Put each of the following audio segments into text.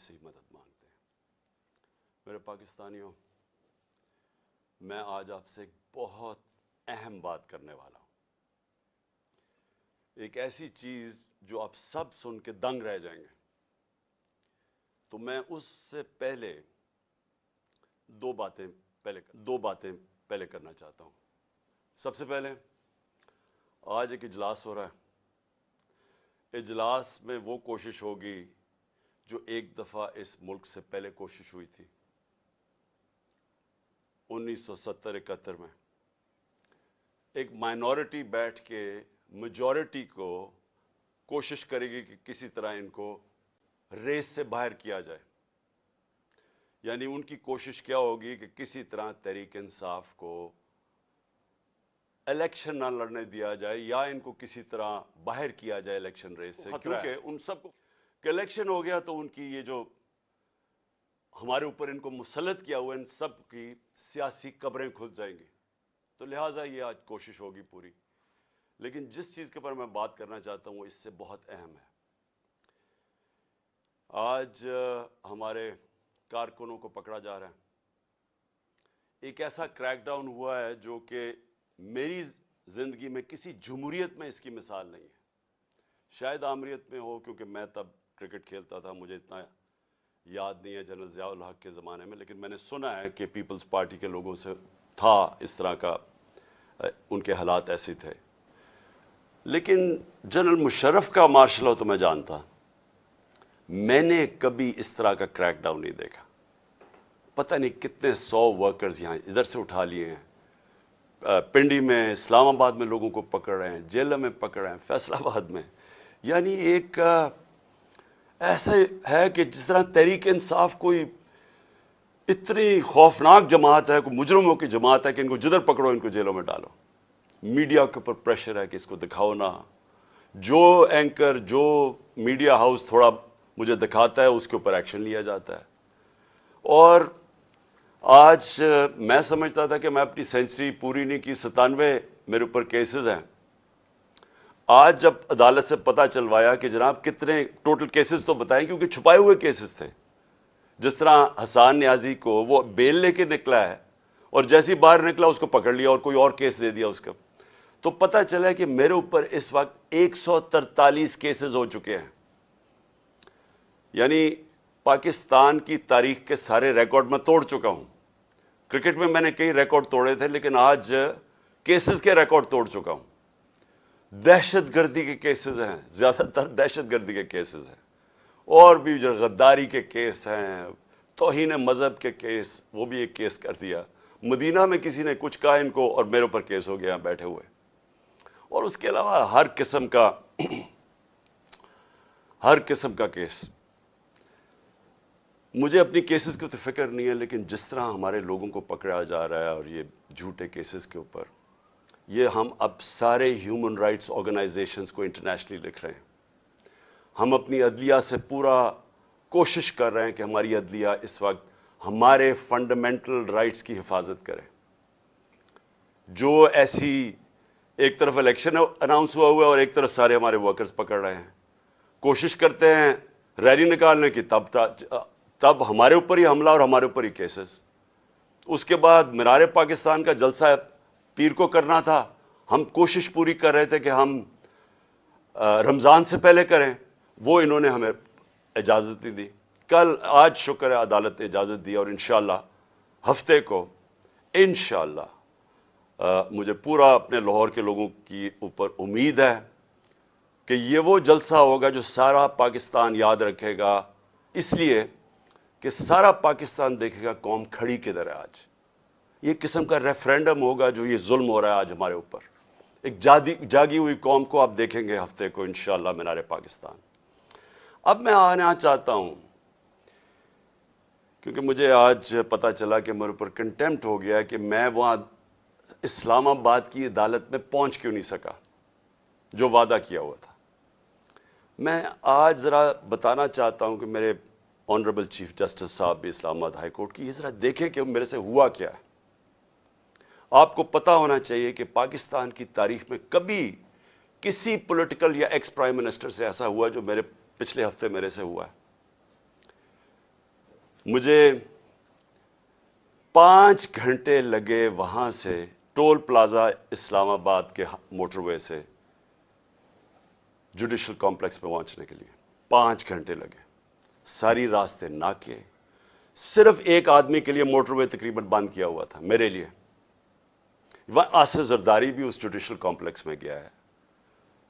سے ہی مدد مانگتے ہیں۔ میرے پاکستانیوں، میں آج آپ سے ایک بہت اہم بات کرنے والا ہوں، ایک ایسی چیز جو آپ سب سن کے دنگ رہ جائیں گے۔ تو میں اس سے پہلے دو باتیں پہلے کرنا چاہتا ہوں۔ سب سے پہلے، آج ایک اجلاس ہو رہا ہے۔ اجلاس میں وہ کوشش ہوگی جو ایک دفعہ اس ملک سے پہلے کوشش ہوئی تھی 1970-71 میں۔ ایک مائنورٹی بیٹھ کے میجورٹی کو کوشش کرے گی کہ کسی طرح ان کو ریس سے باہر کیا جائے۔ یعنی ان کی کوشش کیا ہوگی کہ کسی طرح تحریک انصاف کو الیکشن نہ لڑنے دیا جائے، یا ان کو کسی طرح باہر کیا جائے الیکشن ریس سے، کیونکہ ان سب کو کہ الیکشن ہو گیا تو ان کی یہ جو ہمارے اوپر ان کو مسلط کیا ہوا، ان سب کی سیاسی قبریں کھل جائیں گی۔ تو لہٰذا یہ آج کوشش ہوگی پوری۔ لیکن جس چیز کے اوپر میں بات کرنا چاہتا ہوں وہ اس سے بہت اہم ہے۔ آج ہمارے کارکنوں کو پکڑا جا رہا ہے۔ ایک ایسا کریک ڈاؤن ہوا ہے جو کہ میری زندگی میں کسی جمہوریت میں اس کی مثال نہیں ہے۔ شاید آمریت میں ہو، کیونکہ میں تب کرکٹ کھیلتا تھا، مجھے اتنا یاد نہیں ہے جنرل ضیاء الحق کے زمانے میں، لیکن میں نے سنا ہے کہ پیپلز پارٹی کے لوگوں سے تھا اس طرح کا، ان کے حالات ایسے تھے۔ لیکن جنرل مشرف کا مارشل لاء تو میں جانتا، میں نے کبھی اس طرح کا کریک ڈاؤن نہیں دیکھا۔ پتہ نہیں کتنے 100 ورکرز یہاں ادھر سے اٹھا لیے ہیں، پنڈی میں، اسلام آباد میں لوگوں کو پکڑ رہے ہیں، جیلوں میں پکڑ رہے ہیں، فیصل آباد میں۔ یعنی ایک ایسا ہے کہ جس طرح تحریک انصاف کوئی اتنی خوفناک جماعت ہے، کوئی مجرموں کی جماعت ہے کہ ان کو جدھر پکڑو ان کو جیلوں میں ڈالو۔ میڈیا کے اوپر پریشر ہے کہ اس کو دکھاؤ نہ۔ جو اینکر، جو میڈیا ہاؤس تھوڑا مجھے دکھاتا ہے اس کے اوپر ایکشن لیا جاتا ہے۔ اور آج میں سمجھتا تھا کہ میں اپنی سینچری پوری نہیں کی، 97 میرے اوپر کیسز ہیں۔ آج جب عدالت سے پتہ چلوایا کہ جناب کتنے ٹوٹل کیسز تو بتائیں، کیونکہ چھپائے ہوئے کیسز تھے۔ جس طرح حسان نیازی کو وہ بیل لے کے نکلا ہے اور جیسی باہر نکلا اس کو پکڑ لیا اور کوئی اور کیس دے دیا اس کا، تو پتہ چلا کہ میرے اوپر اس وقت 143 کیسز ہو چکے ہیں۔ یعنی پاکستان کی تاریخ کے سارے ریکارڈ میں توڑ چکا ہوں۔ کرکٹ میں میں نے کئی ریکارڈ توڑے تھے، لیکن آج کیسز کے ریکارڈ توڑ چکا ہوں۔ دہشت گردی کے کیسز ہیں، زیادہ تر دہشت گردی کے کیسز ہیں، اور بھی جو غداری کے کیس ہیں، توہین مذہب کے کیس، وہ بھی ایک کیس کر دیا۔ مدینہ میں کسی نے کچھ کہا ان کو اور میرے اوپر کیس ہو گیا بیٹھے ہوئے۔ اور اس کے علاوہ ہر قسم کا کیس۔ مجھے اپنی کیسز کی تو فکر نہیں ہے، لیکن جس طرح ہمارے لوگوں کو پکڑا جا رہا ہے اور یہ جھوٹے کیسز کے اوپر، یہ ہم اب سارے ہیومن رائٹس آرگنائزیشنز کو انٹرنیشنلی لکھ رہے ہیں۔ ہم اپنی عدلیہ سے پورا کوشش کر رہے ہیں کہ ہماری عدلیہ اس وقت ہمارے فنڈامنٹل رائٹس کی حفاظت کرے۔ جو ایسی ایک طرف الیکشن اناؤنس ہوا ہے اور ایک طرف سارے ہمارے ورکرز پکڑ رہے ہیں، کوشش کرتے ہیں ریلی نکالنے کی، تب ہمارے اوپر ہی حملہ اور ہمارے اوپر ہی کیسز۔ اس کے بعد مینار پاکستان کا جلسہ پیر کو کرنا تھا، ہم کوشش پوری کر رہے تھے کہ ہم رمضان سے پہلے کریں، وہ انہوں نے ہمیں اجازت نہیں دی۔ آج شکر ہے عدالت نے اجازت دی، اور انشاءاللہ ہفتے کو انشاءاللہ مجھے پورا اپنے لاہور کے لوگوں کی اوپر امید ہے کہ یہ وہ جلسہ ہوگا جو سارا پاکستان یاد رکھے گا، اس لیے کہ سارا پاکستان دیکھے گا قوم کھڑی کدھر ہے آج۔ یہ قسم کا ریفرینڈم ہوگا جو یہ ظلم ہو رہا ہے آج ہمارے اوپر۔ ایک جاگی ہوئی قوم کو آپ دیکھیں گے ہفتے کو انشاءاللہ مینار پاکستان۔ اب میں آنا چاہتا ہوں، کیونکہ مجھے آج پتہ چلا کہ میرے اوپر کنٹیمپٹ ہو گیا کہ میں وہاں اسلام آباد کی عدالت میں پہنچ کیوں نہیں سکا جو وعدہ کیا ہوا تھا۔ میں آج ذرا بتانا چاہتا ہوں کہ میرے آنریبل چیف جسٹس صاحب بھی اسلام آباد ہائی کورٹ کی، یہ ذرا دیکھیں کہ میرے سے ہوا کیا ہے۔ آپ کو پتا ہونا چاہیے کہ پاکستان کی تاریخ میں کبھی کسی پولیٹیکل یا ایکس پرائم منسٹر سے ایسا ہوا جو پچھلے ہفتے میرے سے ہوا ہے۔ مجھے 5 گھنٹے لگے وہاں سے ٹول پلازا اسلام آباد کے موٹر وے سے جوڈیشل کمپلیکس میں پہنچنے کے لیے 5 گھنٹے لگے. ساری راستے ناکے. صرف ایک آدمی کے لیے موٹر وے تقریباً بند کیا ہوا تھا, میرے لیے. آصف زرداری بھی اس جوڈیشل کمپلیکس میں گیا ہے,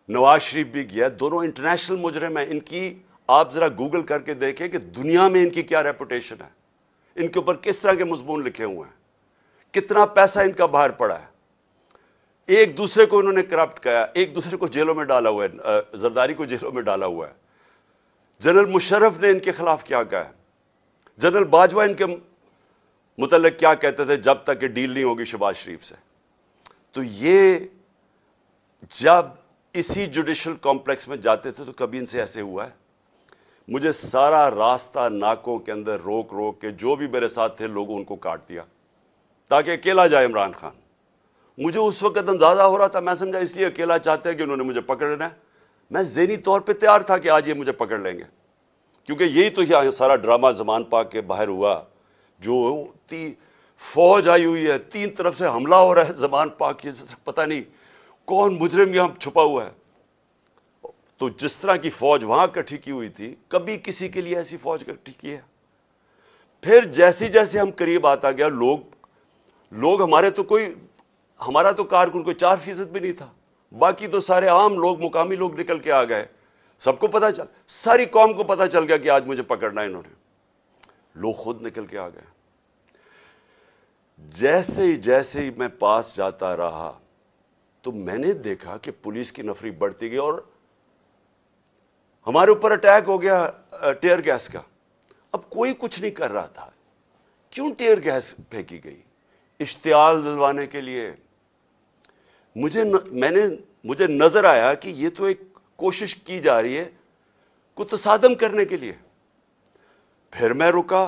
نواز شریف بھی گیا. دونوں انٹرنیشنل مجرم ہیں. ان کی آپ ذرا گوگل کر کے دیکھیں کہ دنیا میں ان کی کیا ریپوٹیشن ہے, ان کے اوپر کس طرح کے مضمون لکھے ہوئے ہیں, کتنا پیسہ ان کا باہر پڑا ہے. ایک دوسرے کو انہوں نے کرپٹ کیا, ایک دوسرے کو جیلوں میں ڈالا ہوا ہے. زرداری کو جیلوں میں ڈالا ہوا ہے. جنرل مشرف نے ان کے خلاف کیا کہا ہے, جنرل باجوہ ان کے متعلق کیا کہتے تھے جب تک کہ ڈیل نہیں ہوگی شہباز شریف سے. تو یہ جب اسی جوڈیشل کمپلیکس میں جاتے تھے تو کبھی ان سے ایسے ہوا ہے؟ مجھے سارا راستہ ناکوں کے اندر روک روک کے جو بھی میرے ساتھ تھے لوگوں ان کو کاٹ دیا تاکہ اکیلا جائے عمران خان. مجھے اس وقت اندازہ ہو رہا تھا, میں سمجھا اس لیے اکیلا چاہتے ہیں کہ انہوں نے مجھے پکڑنا ہے. میں ذہنی طور پہ تیار تھا کہ آج یہ مجھے پکڑ لیں گے, کیونکہ یہی تو یہاں سارا ڈرامہ زمان پاک کے باہر ہوا. جو فوج آئی ہوئی ہے, 3 طرف سے حملہ ہو رہا ہے زمان پاک کے, پتہ نہیں کون مجرم یہاں چھپا ہوا ہے. تو جس طرح کی فوج وہاں اکٹھی کی ہوئی تھی, کبھی کسی کے لیے ایسی فوج اکٹھی کی ہے؟ پھر جیسے جیسے ہم قریب آتا گیا, لوگ ہمارا تو کارکن کوئی 4% بھی نہیں تھا, باقی تو سارے عام لوگ, مقامی لوگ نکل کے آ گئے. سب کو پتا چل, ساری قوم کو پتا چل گیا کہ آج مجھے پکڑنا ہے انہوں نے. لوگ خود نکل کے آ گئے. جیسے ہی میں پاس جاتا رہا تو میں نے دیکھا کہ پولیس کی نفری بڑھتی گئی اور ہمارے اوپر اٹیک ہو گیا ٹیئر گیس کا. اب کوئی کچھ نہیں کر رہا تھا, کیوں ٹیئر گیس پھینکی گئی؟ اشتعال دلوانے کے لیے. مجھے نظر آیا کہ یہ تو ایک کوشش کی جا رہی ہے کو تصادم کرنے کے لیے. پھر میں رکا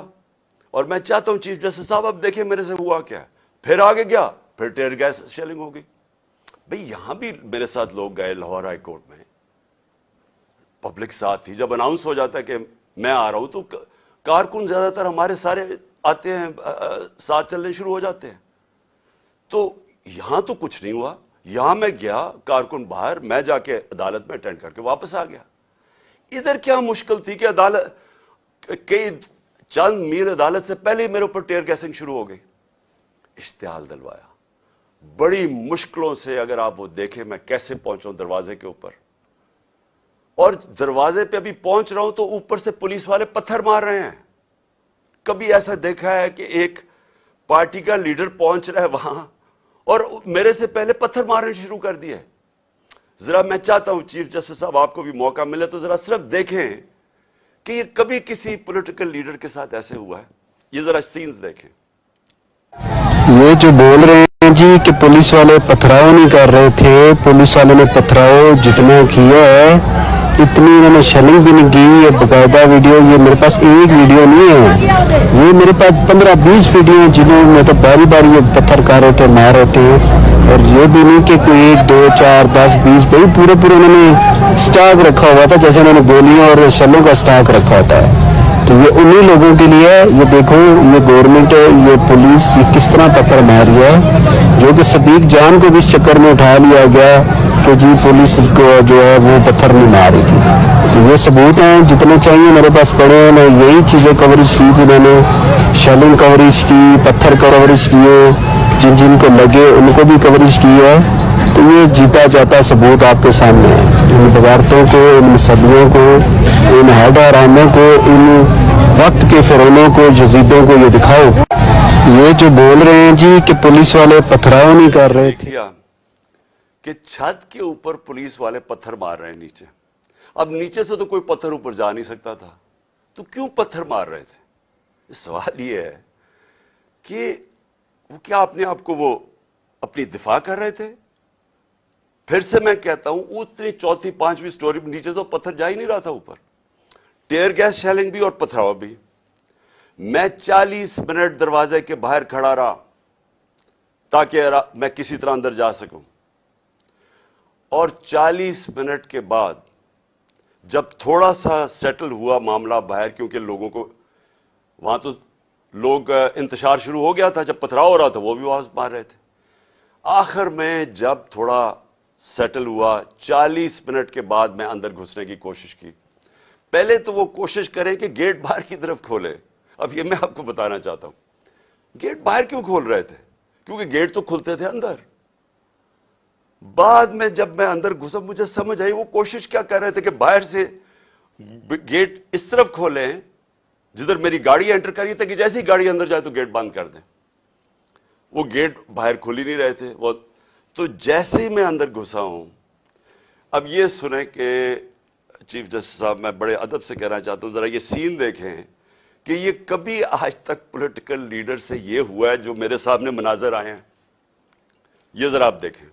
اور میں چاہتا ہوں چیف جسٹس صاحب اب دیکھیں میرے سے ہوا کیا. پھر آگے گیا, پھر ٹیئر گیس شیلنگ ہو گئی. بھئی یہاں بھی میرے ساتھ لوگ گئے لاہور ہائی کورٹ میں, پبلک ساتھ تھی. جب اناؤنس ہو جاتا ہے کہ میں آ رہا ہوں تو کارکن زیادہ تر ہمارے سارے آتے ہیں, ساتھ چلنے شروع ہو جاتے ہیں. تو یہاں تو کچھ نہیں ہوا. یہاں میں گیا, کارکن باہر, میں جا کے عدالت میں اٹینڈ کر کے واپس آ گیا. ادھر کیا مشکل تھی کہ عدالت کئی چند میل عدالت سے پہلے ہی میرے اوپر ٹیئر گیسنگ شروع ہو گئی. اشتعال دلوایا بڑی مشکلوں سے. اگر آپ وہ دیکھیں میں کیسے پہنچا دروازے کے اوپر, اور دروازے پہ ابھی پہنچ رہا ہوں تو اوپر سے پولیس والے پتھر مار رہے ہیں. کبھی ایسا دیکھا ہے کہ ایک پارٹی کا لیڈر پہنچ رہا ہے وہاں اور میرے سے پہلے پتھر مارنے شروع کر دیے. ذرا میں چاہتا ہوں چیف جسٹس صاحب آپ کو بھی موقع ملے تو ذرا صرف دیکھیں کہ یہ کبھی کسی پولیٹیکل لیڈر کے ساتھ ایسے ہوا ہے. یہ ذرا سینز دیکھیں. یہ جو بول رہے ہیں جی کہ پولیس والے پتھراؤ نہیں کر رہے تھے, پولیس والوں نے پتھراؤ جتنا کیا ہے اتنی انہوں نے شیلنگ بھی نہیں کی. یہ باقاعدہ ویڈیو, یہ میرے پاس ایک ویڈیو نہیں ہے, یہ میرے پاس 15-20 ویڈیو ہیں جنہوں میں تو باری باری یہ پتھر کر رہے تھے, مار رہے تھے. اور یہ بھی نہیں کہ کوئی 1 2 4 10 20 بھائی پورے انہوں نے سٹاک رکھا ہوا تھا, جیسے انہوں نے گولیاں اور شلوں کا سٹاک رکھا ہوتا ہے. تو یہ انہی لوگوں کے لیے, یہ دیکھو یہ گورنمنٹ, یہ پولیس یہ کس طرح پتھر مار رہی ہے, جو کہ صدیق جان کو بھی اس چکر میں اٹھا لیا گیا کہ جی پولیس کو جو ہے وہ پتھر نہیں مار رہی تھی. تو یہ ثبوت ہیں جتنے چاہیے میرے پاس پڑے ہیں. میں یہی چیزیں کوریج کی تھی, میں نے شیلنگ کوریج کی, پتھر کوریج کیے, جن کو لگے ان کو بھی کوریج کی ہے. تو یہ جیتا جاتا ثبوت آپ کے سامنے ہے. ان بغاوتوں کو, ان مصدیوں کو, ان حیدراموں کو, ان وقت کے فرعونوں کو, یزیدوں کو یہ دکھاؤ. یہ جو بول رہے ہیں جی کہ پولیس والے پتھراؤ نہیں کر رہے تھے, کہ چھت کے اوپر پولیس والے پتھر مار رہے ہیں نیچے. اب نیچے سے تو کوئی پتھر اوپر جا نہیں سکتا تھا, تو کیوں پتھر مار رہے تھے؟ سوال یہ ہے کہ وہ کیا اپنے آپ کو وہ اپنی دفاع کر رہے تھے؟ پھر سے میں کہتا ہوں اتنی 4تھی 5ویں سٹوری نیچے تو پتھر جا ہی نہیں رہا تھا اوپر. ٹیئر گیس شیلنگ بھی اور پتھراؤ بھی. میں 40 منٹ دروازے کے باہر کھڑا رہا تاکہ میں کسی طرح اندر جا سکوں. اور 40 منٹ کے بعد جب تھوڑا سا سیٹل ہوا معاملہ باہر, کیونکہ لوگوں کو وہاں تو لوگ انتشار شروع ہو گیا تھا، جب پتھراؤ ہو رہا تھا وہ بھی آواز مار رہے تھے. آخر میں جب تھوڑا سیٹل ہوا، 40 منٹ کے بعد میں اندر گھسنے کی کوشش کی. پہلے تو وہ کوشش کریں کہ گیٹ باہر کی طرف کھولے. اب یہ میں آپ کو بتانا چاہتا ہوں، گیٹ باہر کیوں کھول رہے تھے؟ کیونکہ گیٹ تو کھلتے تھے اندر. بعد میں جب میں اندر گھسا مجھے سمجھ آئی وہ کوشش کیا کر رہے تھے کہ باہر سے گیٹ اس طرف کھولیں جدھر میری گاڑی انٹر کری تھی، کہ جیسے ہی گاڑی اندر جائے تو گیٹ بند کر دیں. وہ گیٹ باہر کھول ہی نہیں رہے تھے. وہ تو جیسے ہی میں اندر گھسا ہوں، اب یہ سنیں کہ چیف جسٹس صاحب، میں بڑے ادب سے کہنا چاہتا ہوں ذرا یہ سین دیکھیں کہ یہ کبھی آج تک پولیٹیکل لیڈر سے یہ ہوا ہے جو میرے سامنے مناظر آئے ہیں. یہ ذرا آپ دیکھیں.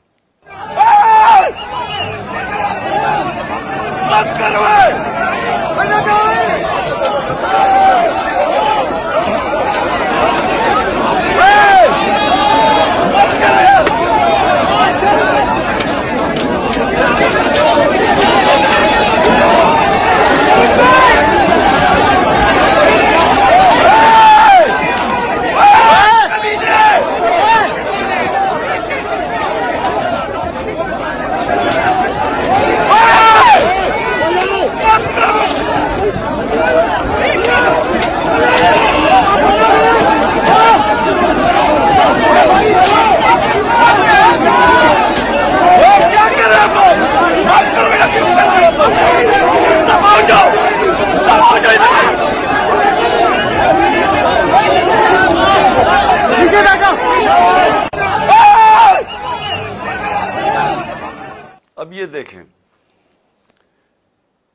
اب یہ دیکھیں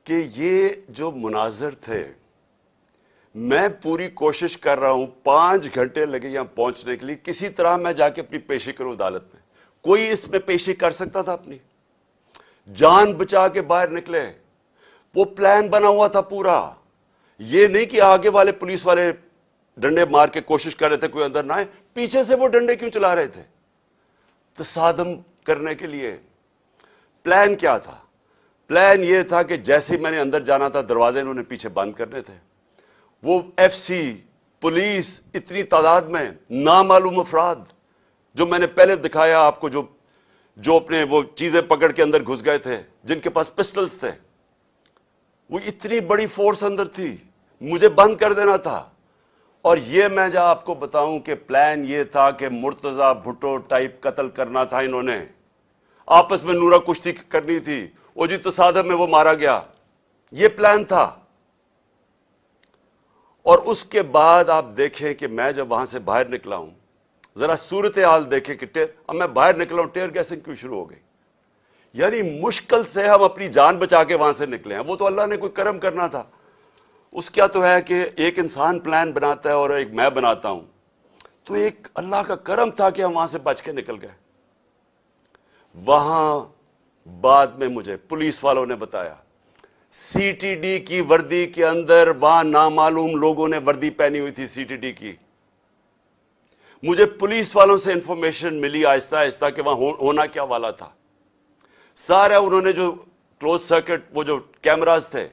کہ یہ جو مناظر تھے، میں پوری کوشش کر رہا ہوں، 5 گھنٹے لگے یہاں پہنچنے کے لیے، کسی طرح میں جا کے اپنی پیشی کروں عدالت میں. کوئی اس میں پیشی کر سکتا تھا اپنی؟ جان بچا کے باہر نکلے. وہ پلان بنا ہوا تھا پورا. یہ نہیں کہ آگے والے پولیس والے ڈنڈے مار کے کوشش کر رہے تھے کوئی اندر نہ آئے، پیچھے سے وہ ڈنڈے کیوں چلا رہے تھے؟ تصادم کرنے کے لیے. پلان کیا تھا؟ پلان یہ تھا کہ جیسے میں نے اندر جانا تھا دروازے انہوں نے پیچھے بند کرنے تھے. وہ ایف سی، پولیس، اتنی تعداد میں نامعلوم افراد جو میں نے پہلے دکھایا آپ کو، جو اپنے وہ چیزیں پکڑ کے اندر گھس گئے تھے، جن کے پاس پسٹلز تھے، وہ اتنی بڑی فورس اندر تھی، مجھے بند کر دینا تھا. اور یہ میں جا آپ کو بتاؤں کہ پلان یہ تھا کہ مرتضی بھٹو ٹائپ قتل کرنا تھا انہوں نے. آپس میں نورا کشتی کرنی تھی. وہ جی تصادم میں وہ مارا گیا. یہ پلان تھا. اور اس کے بعد آپ دیکھیں کہ میں جب وہاں سے باہر نکلا ہوں، ذرا صورتحال دیکھیں کہ اب میں باہر نکلا ہوں، ٹیئر گیسنگ کیوں شروع ہو گئی. یعنی مشکل سے ہم اپنی جان بچا کے وہاں سے نکلے ہیں. وہ تو اللہ نے کوئی کرم کرنا تھا. اس کیا تو ہے کہ ایک انسان پلان بناتا ہے اور ایک میں بناتا ہوں، تو ایک اللہ کا کرم تھا کہ ہم وہاں سے بچ کے نکل گئے. وہاں بعد میں مجھے پولیس والوں نے بتایا سی ٹی ڈی کی وردی کے اندر وہاں نامعلوم لوگوں نے وردی پہنی ہوئی تھی سی ٹی ڈی کی. مجھے پولیس والوں سے انفارمیشن ملی آہستہ آہستہ کہ وہاں ہونا کیا والا تھا. سارا انہوں نے جو کلوز سرکٹ وہ جو کیمراز تھے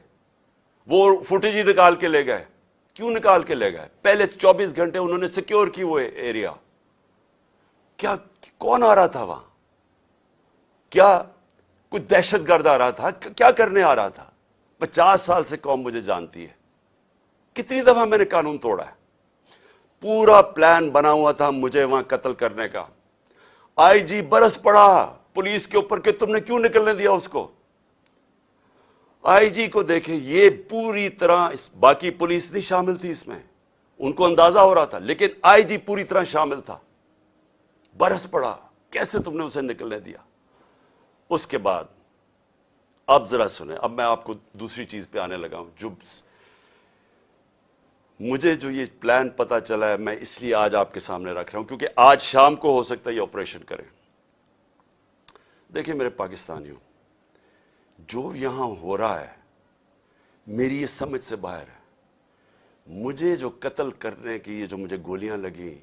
وہ فوٹیج ہی نکال کے لے گئے. کیوں نکال کے لے گئے؟ پہلے 24 گھنٹے انہوں نے سیکیور کی وہ ایریا. کیا کون آ رہا تھا وہاں؟ کیا کوئی دہشت گرد آ رہا تھا؟ کیا کرنے آ رہا تھا؟ 50 سال سے قوم مجھے جانتی ہے. کتنی دفعہ میں نے قانون توڑا ہے. پورا پلان بنا ہوا تھا مجھے وہاں قتل کرنے کا. آئی جی برس پڑا پولیس کے اوپر کہ تم نے کیوں نکلنے دیا اس کو. آئی جی کو دیکھیں، یہ پوری طرح باقی پولیس نہیں شامل تھی اس میں، ان کو اندازہ ہو رہا تھا، لیکن آئی جی پوری طرح شامل تھا. برس پڑا کیسے تم نے اسے نکلنے دیا. اس کے بعد اب ذرا سنیں، اب میں آپ کو دوسری چیز پہ آنے لگا ہوں. مجھے جو یہ پلان پتا چلا ہے، میں اس لیے آج آپ کے سامنے رکھ رہا ہوں کیونکہ آج شام کو ہو سکتا ہے یہ آپریشن کریں. دیکھیں میرے پاکستانیوں، جو یہاں ہو رہا ہے میری یہ سمجھ سے باہر ہے. مجھے جو قتل کرنے کی یہ جو مجھے گولیاں لگیں،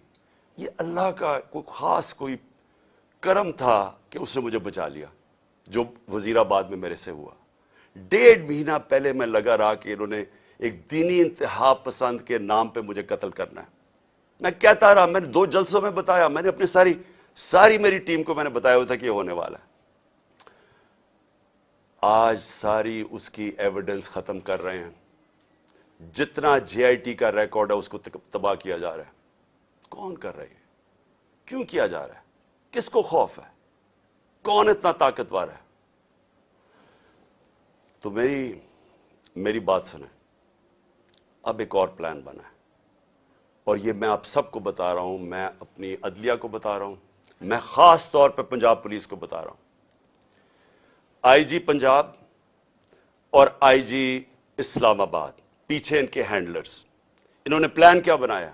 یہ اللہ کا کوئی خاص کوئی کرم تھا کہ اس نے مجھے بچا لیا. جو وزیر آباد میں میرے سے ہوا، 1.5 مہینہ پہلے میں لگا رہا کہ انہوں نے ایک دینی انتہا پسند کے نام پہ مجھے قتل کرنا ہے. میں کہتا رہا, میں نے 2 جلسوں میں بتایا, میں نے اپنی ساری میری ٹیم کو میں نے بتایا ہوا تھا کہ یہ ہونے والا ہے. آج ساری اس کی ایویڈنس ختم کر رہے ہیں. جتنا جے آئی ٹی کا ریکارڈ ہے اس کو تباہ کیا جا رہا ہے. کون کر رہی ہے؟ کیوں کیا جا رہا ہے؟ کس کو خوف ہے؟ کون اتنا طاقتور ہے؟ تو میری بات سنیں. اب ایک اور پلان بنا ہے, اور یہ میں آپ سب کو بتا رہا ہوں, میں اپنی عدلیہ کو بتا رہا ہوں, میں خاص طور پہ پنجاب پولیس کو بتا رہا ہوں. آئی جی پنجاب اور آئی جی اسلام آباد, پیچھے ان کے ہینڈلرز, انہوں نے پلان کیا بنایا؟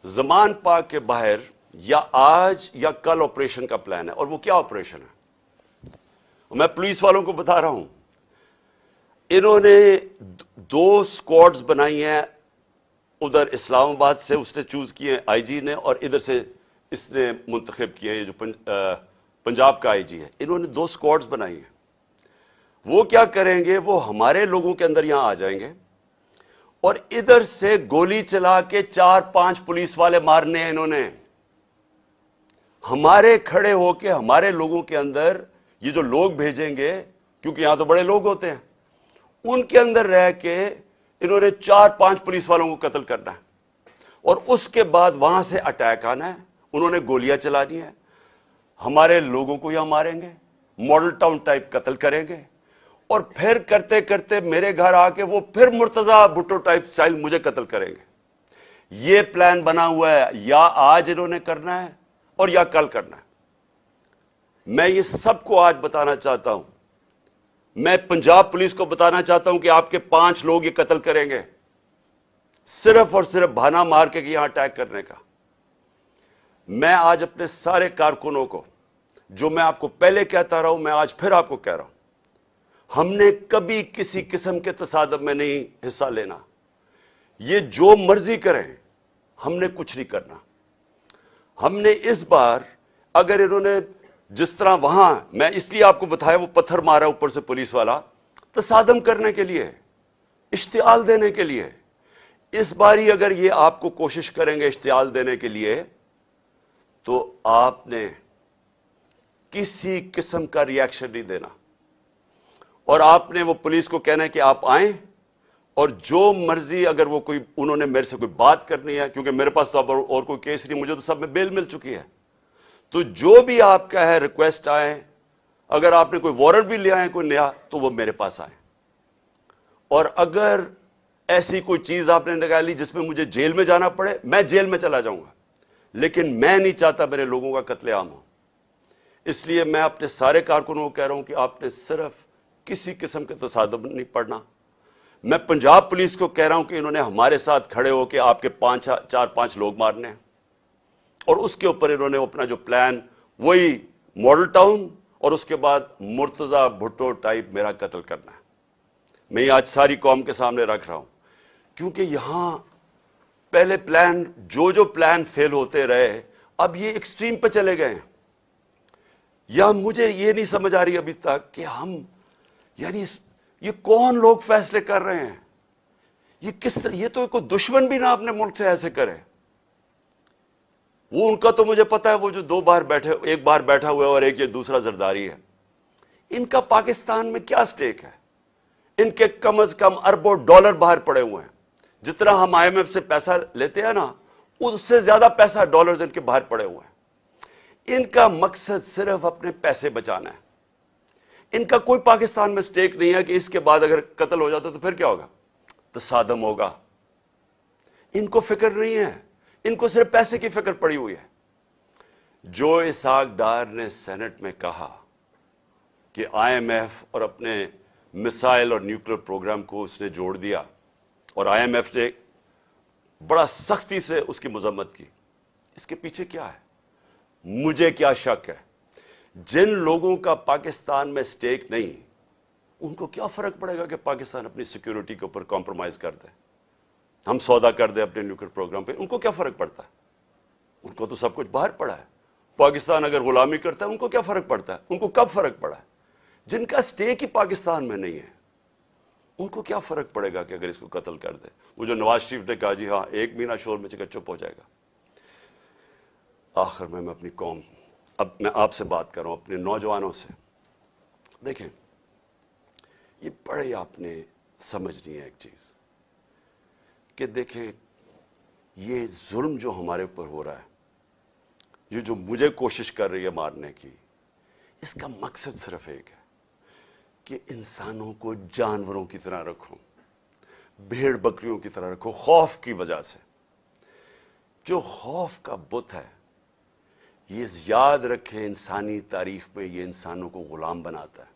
زمان پاک کے باہر یا آج یا کل آپریشن کا پلان ہے. اور وہ کیا آپریشن ہے؟ میں پولیس والوں کو بتا رہا ہوں, انہوں نے 2 سکواڈز بنائی ہیں. ادھر اسلام آباد سے اس نے چوز کیے آئی جی نے, اور ادھر سے اس نے منتخب کیے ہیں, یہ جو پنجاب کا آئی جی ہے. انہوں نے 2 سکواڈز بنائی ہیں. وہ کیا کریں گے؟ وہ ہمارے لوگوں کے اندر یہاں آ جائیں گے, اور ادھر سے گولی چلا کے 4-5 پولیس والے مارنے ہیں انہوں نے. ہمارے کھڑے ہو کے ہمارے لوگوں کے اندر یہ جو لوگ بھیجیں گے, کیونکہ یہاں تو بڑے لوگ ہوتے ہیں, ان کے اندر رہ کے انہوں نے 4-5 پولیس والوں کو قتل کرنا ہے, اور اس کے بعد وہاں سے اٹیک آنا ہے. انہوں نے گولیاں چلانی ہیں, ہمارے لوگوں کو یہاں ماریں گے, ماڈل ٹاؤن ٹائپ قتل کریں گے, اور پھر کرتے کرتے میرے گھر آ کے وہ پھر مرتضی بھٹو ٹائپ سٹائل مجھے قتل کریں گے. یہ پلان بنا ہوا ہے, یا آج انہوں نے کرنا ہے اور یا کل کرنا ہے. میں یہ سب کو آج بتانا چاہتا ہوں. میں پنجاب پولیس کو بتانا چاہتا ہوں کہ آپ کے 5 لوگ یہ قتل کریں گے, صرف اور صرف بہانہ مار کے یہاں اٹیک کرنے کا. میں آج اپنے سارے کارکنوں کو, جو میں آپ کو پہلے کہتا رہا ہوں, میں آج پھر آپ کو کہہ رہا ہوں, ہم نے کبھی کسی قسم کے تصادم میں نہیں حصہ لینا. یہ جو مرضی کریں, ہم نے کچھ نہیں کرنا. ہم نے اس بار, اگر انہوں نے جس طرح وہاں, میں اس لیے آپ کو بتایا, وہ پتھر مارا اوپر سے پولیس والا, تصادم کرنے کے لیے, اشتعال دینے کے لیے. اس باری اگر یہ آپ کو کوشش کریں گے اشتعال دینے کے لیے, تو آپ نے کسی قسم کا ری ایکشن نہیں دینا, اور آپ نے وہ پولیس کو کہنا ہے کہ آپ آئیں, اور جو مرضی, اگر وہ کوئی, انہوں نے میرے سے کوئی بات کرنی ہے, کیونکہ میرے پاس تو اب اور کوئی کیس نہیں, مجھے تو سب میں بیل مل چکی ہے, تو جو بھی آپ کا ہے ریکویسٹ آئے, اگر آپ نے کوئی وارنٹ بھی لے آئے کوئی نیا, تو وہ میرے پاس آئے. اور اگر ایسی کوئی چیز آپ نے نکالی جس میں مجھے جیل میں جانا پڑے, میں جیل میں چلا جاؤں گا, لیکن میں نہیں چاہتا میرے لوگوں کا قتل عام ہو. اس لیے میں اپنے سارے کارکنوں کو کہہ رہا ہوں کہ آپ نے صرف کسی قسم کے تصادم نہیں پڑنا. میں پنجاب پولیس کو کہہ رہا ہوں کہ انہوں نے ہمارے ساتھ کھڑے ہو کے آپ کے 4-5 لوگ مارنے ہیں, اور اس کے اوپر انہوں نے اپنا جو پلان, وہی ماڈل ٹاؤن, اور اس کے بعد مرتضی بھٹو ٹائپ میرا قتل کرنا ہے. میں یہ آج ساری قوم کے سامنے رکھ رہا ہوں, کیونکہ یہاں پہلے پلان, جو پلان فیل ہوتے رہے, اب یہ ایکسٹریم پہ چلے گئے ہیں. یا مجھے یہ نہیں سمجھ آ رہی ابھی تک کہ ہم, یعنی یہ کون لوگ فیصلے کر رہے ہیں؟ یہ کس طرح, یہ تو کوئی دشمن بھی نہ اپنے ملک سے ایسے کرے. وہ ان کا تو مجھے پتا ہے, وہ جو 2 بار بیٹھے, ایک بار بیٹھا ہوا ہے اور ایک یہ دوسرا زرداری ہے, ان کا پاکستان میں کیا سٹیک ہے؟ ان کے کم از کم اربوں ڈالر باہر پڑے ہوئے ہیں. جتنا ہم آئی ایم ایف سے پیسہ لیتے ہیں نا, اس سے زیادہ پیسہ ڈالرز ان کے باہر پڑے ہوئے ہیں. ان کا مقصد صرف اپنے پیسے بچانا ہے. ان کا کوئی پاکستان میں سٹیک نہیں ہے کہ اس کے بعد اگر قتل ہو جاتا تو پھر کیا ہوگا؟ تصادم ہوگا. ان کو فکر نہیں ہے, ان کو صرف پیسے کی فکر پڑی ہوئی ہے. جو اسحاق ڈار نے سینٹ میں کہا کہ آئی ایم ایف اور اپنے میسائل اور نیوکلیر پروگرام کو اس نے جوڑ دیا, اور آئی ایم ایف نے بڑا سختی سے اس کی مذمت کی, اس کے پیچھے کیا ہے؟ مجھے کیا شک ہے؟ جن لوگوں کا پاکستان میں سٹیک نہیں, ان کو کیا فرق پڑے گا کہ پاکستان اپنی سیکیورٹی کے اوپر کمپرومائز کر دے, ہم سودا کر دیں اپنے نیوکلیر پروگرام پہ؟ ان کو کیا فرق پڑتا ہے؟ ان کو تو سب کچھ باہر پڑا ہے. پاکستان اگر غلامی کرتا ہے, ان کو کیا فرق پڑتا ہے؟ ان کو کب فرق پڑا ہے؟ جن کا سٹیک ہی پاکستان میں نہیں ہے, ان کو کیا فرق پڑے گا کہ اگر اس کو قتل کر دے؟ وہ جو نواز شریف نے کہا جی ہاں 1 مہینہ شور میں چپ ہو جائے گا. آخر میں اپنی قوم، اب میں آپ سے بات کر رہا ہوں، اپنے نوجوانوں سے. دیکھیں یہ بڑے آپ نے سمجھنی ہے ایک چیز کہ دیکھیں یہ ظلم جو ہمارے اوپر ہو رہا ہے، یہ جو مجھے کوشش کر رہی ہے مارنے کی، اس کا مقصد صرف ایک ہے کہ انسانوں کو جانوروں کی طرح رکھو، بھیڑ بکریوں کی طرح رکھو، خوف کی وجہ سے. جو خوف کا بت ہے، یہ یاد رکھے انسانی تاریخ میں یہ انسانوں کو غلام بناتا ہے.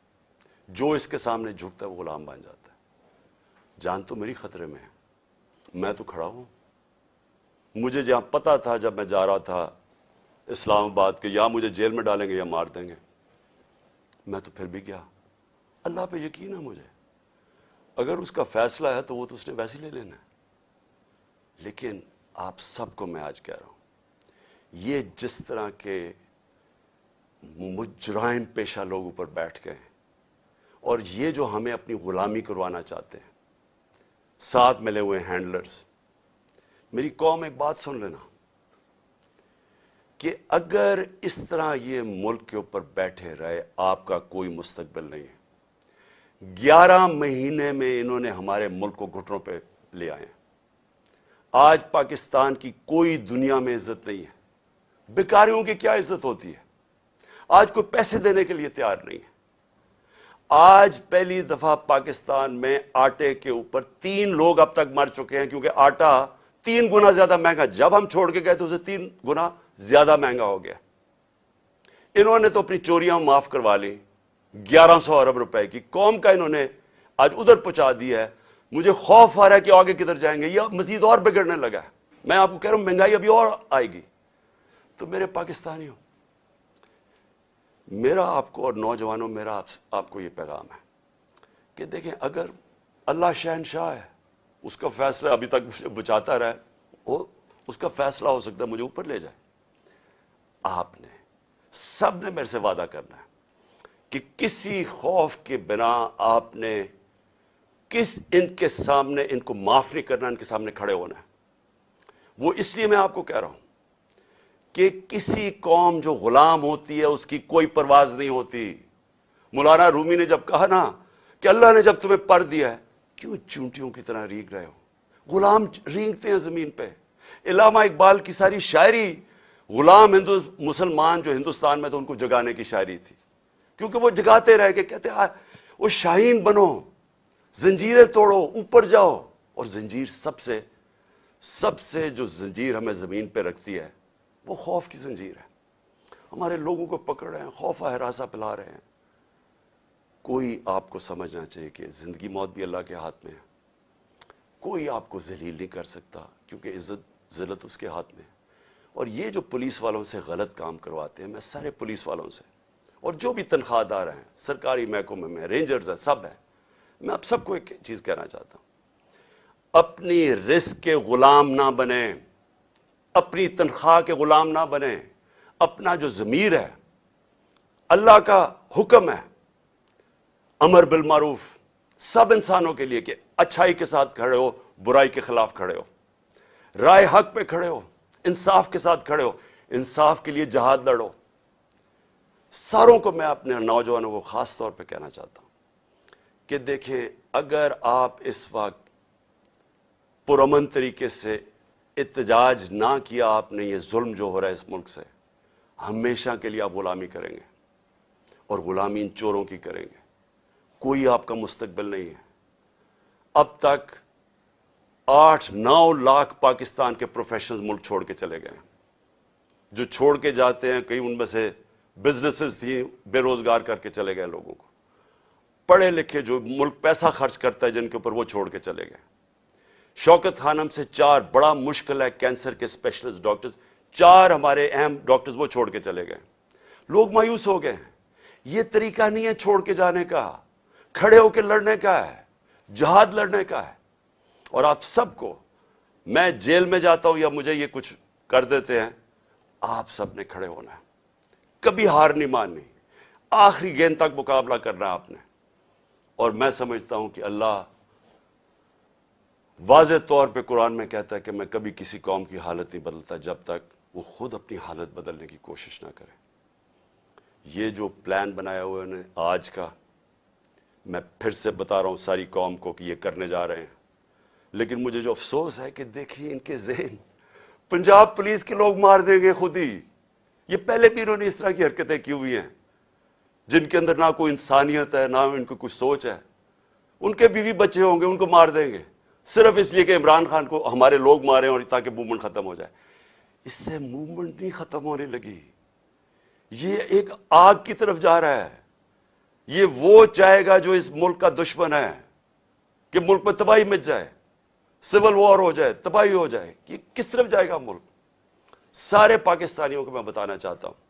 جو اس کے سامنے جھکتا ہے وہ غلام بن جاتا ہے. جان تو میری خطرے میں ہے، میں تو کھڑا ہوں. مجھے جہاں پتا تھا جب میں جا رہا تھا اسلام آباد کے یا مجھے جیل میں ڈالیں گے یا مار دیں گے، میں تو پھر بھی گیا. اللہ پہ یقین ہے مجھے، اگر اس کا فیصلہ ہے تو وہ تو اس نے ویسے لے لینا ہے. لیکن آپ سب کو میں آج کہہ رہا ہوں، یہ جس طرح کے مجرم پیشہ لوگ اوپر بیٹھ گئے ہیں اور یہ جو ہمیں اپنی غلامی کروانا چاہتے ہیں، ساتھ ملے ہوئے ہینڈلرز. میری قوم ایک بات سن لینا کہ اگر اس طرح یہ ملک کے اوپر بیٹھے رہے، آپ کا کوئی مستقبل نہیں ہے. 11 مہینے میں انہوں نے ہمارے ملک کو گھٹنوں پہ لے آئے ہیں. آج پاکستان کی کوئی دنیا میں عزت نہیں ہے. بیکاریوں کی کیا عزت ہوتی ہے؟ آج کوئی پیسے دینے کے لیے تیار نہیں ہے. آج پہلی دفعہ پاکستان میں آٹے کے اوپر 3 لوگ اب تک مر چکے ہیں کیونکہ آٹا 3 گنا زیادہ مہنگا. جب ہم چھوڑ کے گئے تو اسے 3 گنا زیادہ مہنگا ہو گیا. انہوں نے تو اپنی چوریاں معاف کروا لی، 1100 ارب روپے کی. قوم کا انہوں نے آج ادھر پہنچا دیا ہے. مجھے خوف آ رہا ہے کہ آگے کدھر جائیں گے. یہ مزید اور بگڑنے لگا ہے. میں آپ کو کہہ رہا ہوں مہنگائی ابھی اور آئے گی. تو میرے پاکستانیوں، میرا آپ کو اور نوجوانوں، میرا آپ کو یہ پیغام ہے کہ دیکھیں اگر اللہ شہنشاہ ہے، اس کا فیصلہ ابھی تک مجھے بچاتا رہے، اس کا فیصلہ ہو سکتا ہے مجھے اوپر لے جائے. آپ نے سب نے میرے سے وعدہ کرنا ہے کہ کسی خوف کے بنا آپ نے ان کے سامنے، ان کو معاف نہیں کرنا، ان کے سامنے کھڑے ہونا ہے. وہ اس لیے میں آپ کو کہہ رہا ہوں کہ کسی قوم جو غلام ہوتی ہے اس کی کوئی پرواز نہیں ہوتی. مولانا رومی نے جب کہا نا کہ اللہ نے جب تمہیں پر دیا ہے کیوں چونٹیوں کی طرح رینگ رہے ہو؟ غلام رینگتے ہیں زمین پہ. علامہ اقبال کی ساری شاعری غلام مسلمان جو ہندوستان میں تو ان کو جگانے کی شاعری تھی، کیونکہ وہ جگاتے رہ کے کہتے وہ شاہین بنو، زنجیریں توڑو، اوپر جاؤ. اور زنجیر سب سے جو زنجیر ہمیں زمین پہ رکھتی ہے وہ خوف کی زنجیر ہے. ہمارے لوگوں کو پکڑ رہے ہیں، خوف ہراسہ پلا رہے ہیں. کوئی آپ کو سمجھنا چاہیے کہ زندگی موت بھی اللہ کے ہاتھ میں ہے. کوئی آپ کو ذلیل نہیں کر سکتا کیونکہ عزت ذلت اس کے ہاتھ میں ہے. اور یہ جو پولیس والوں سے غلط کام کرواتے ہیں، میں سارے پولیس والوں سے اور جو بھی تنخواہ دار ہیں، سرکاری محکمے میں رینجرز ہیں، سب ہیں، میں آپ سب کو ایک چیز کہنا چاہتا ہوں، اپنی رزق کے غلام نہ بنیں، اپنی تنخواہ کے غلام نہ بنیں. اپنا جو ضمیر ہے، اللہ کا حکم ہے امر بالمعروف سب انسانوں کے لیے کہ اچھائی کے ساتھ کھڑے ہو، برائی کے خلاف کھڑے ہو، رائے حق پہ کھڑے ہو، انصاف کے ساتھ کھڑے ہو، انصاف کے لیے جہاد لڑو. ساروں کو میں اپنے نوجوانوں کو خاص طور پہ کہنا چاہتا ہوں کہ دیکھیں اگر آپ اس وقت پرامن طریقے سے احتجاج نہ کیا آپ نے، یہ ظلم جو ہو رہا ہے اس ملک سے، ہمیشہ کے لیے آپ غلامی کریں گے اور غلامی ان چوروں کی کریں گے. کوئی آپ کا مستقبل نہیں ہے. اب تک 8-9 لاکھ پاکستان کے پروفیشنلز ملک چھوڑ کے چلے گئے ہیں. جو چھوڑ کے جاتے ہیں کئی ان میں سے بزنسز تھی، بے روزگار کر کے چلے گئے لوگوں کو. پڑھے لکھے جو ملک پیسہ خرچ کرتا ہے جن کے اوپر، وہ چھوڑ کے چلے گئے. شوکت خانم سے 4 بڑا مشکل ہے کینسر کے اسپیشلسٹ ڈاکٹرز، 4 ہمارے اہم ڈاکٹرز وہ چھوڑ کے چلے گئے. لوگ مایوس ہو گئے ہیں. یہ طریقہ نہیں ہے چھوڑ کے جانے کا، کھڑے ہو کے لڑنے کا ہے، جہاد لڑنے کا ہے. اور آپ سب کو، میں جیل میں جاتا ہوں یا مجھے یہ کچھ کر دیتے ہیں، آپ سب نے کھڑے ہونا ہے، کبھی ہار نہیں ماننی، آخری گیند تک مقابلہ کرنا ہے آپ نے. اور میں سمجھتا ہوں کہ اللہ واضح طور پہ قرآن میں کہتا ہے کہ میں کبھی کسی قوم کی حالت نہیں بدلتا جب تک وہ خود اپنی حالت بدلنے کی کوشش نہ کرے. یہ جو پلان بنایا ہوا ہے آج کا، میں پھر سے بتا رہا ہوں ساری قوم کو کہ یہ کرنے جا رہے ہیں. لیکن مجھے جو افسوس ہے کہ دیکھیے ان کے ذہن، پنجاب پولیس کے لوگ مار دیں گے خود ہی. یہ پہلے بھی انہوں نے اس طرح کی حرکتیں کی ہوئی ہیں جن کے اندر نہ کوئی انسانیت ہے، نہ ان کو کوئی سوچ ہے. ان کے بیوی بچے ہوں گے، ان کو مار دیں گے صرف اس لیے کہ عمران خان کو ہمارے لوگ مارے اور تاکہ موومنٹ ختم ہو جائے. اس سے موومنٹ نہیں ختم ہونے لگی، یہ ایک آگ کی طرف جا رہا ہے. یہ وہ چاہے گا جو اس ملک کا دشمن ہے کہ ملک میں تباہی مچ جائے، سول وار ہو جائے، تباہی ہو جائے. یہ کس طرف جائے گا ملک؟ سارے پاکستانیوں کو میں بتانا چاہتا ہوں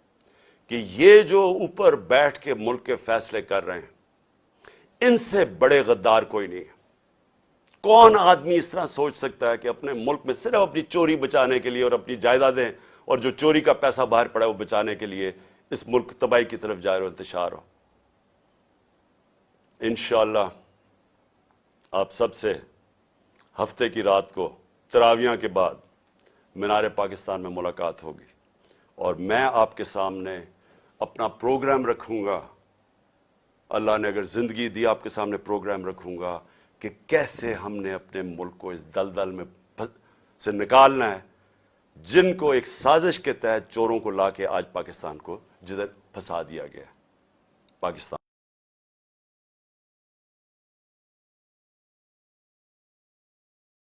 کہ یہ جو اوپر بیٹھ کے ملک کے فیصلے کر رہے ہیں، ان سے بڑے غدار کوئی نہیں ہے. کون آدمی اس طرح سوچ سکتا ہے کہ اپنے ملک میں صرف اپنی چوری بچانے کے لیے اور اپنی جائیدادیں اور جو چوری کا پیسہ باہر پڑا ہے وہ بچانے کے لیے اس ملک تباہی کی طرف جائے اور انتشار ہو؟ انشاءاللہ آپ سب سے ہفتے کی رات کو تراویح کے بعد مینار پاکستان میں ملاقات ہوگی اور میں آپ کے سامنے اپنا پروگرام رکھوں گا. اللہ نے اگر زندگی دی آپ کے سامنے پروگرام رکھوں گا کہ کیسے ہم نے اپنے ملک کو اس دلدل میں سے نکالنا ہے جن کو ایک سازش کے تحت چوروں کو لا کے آج پاکستان کو جدھر پھنسا دیا گیا. پاکستان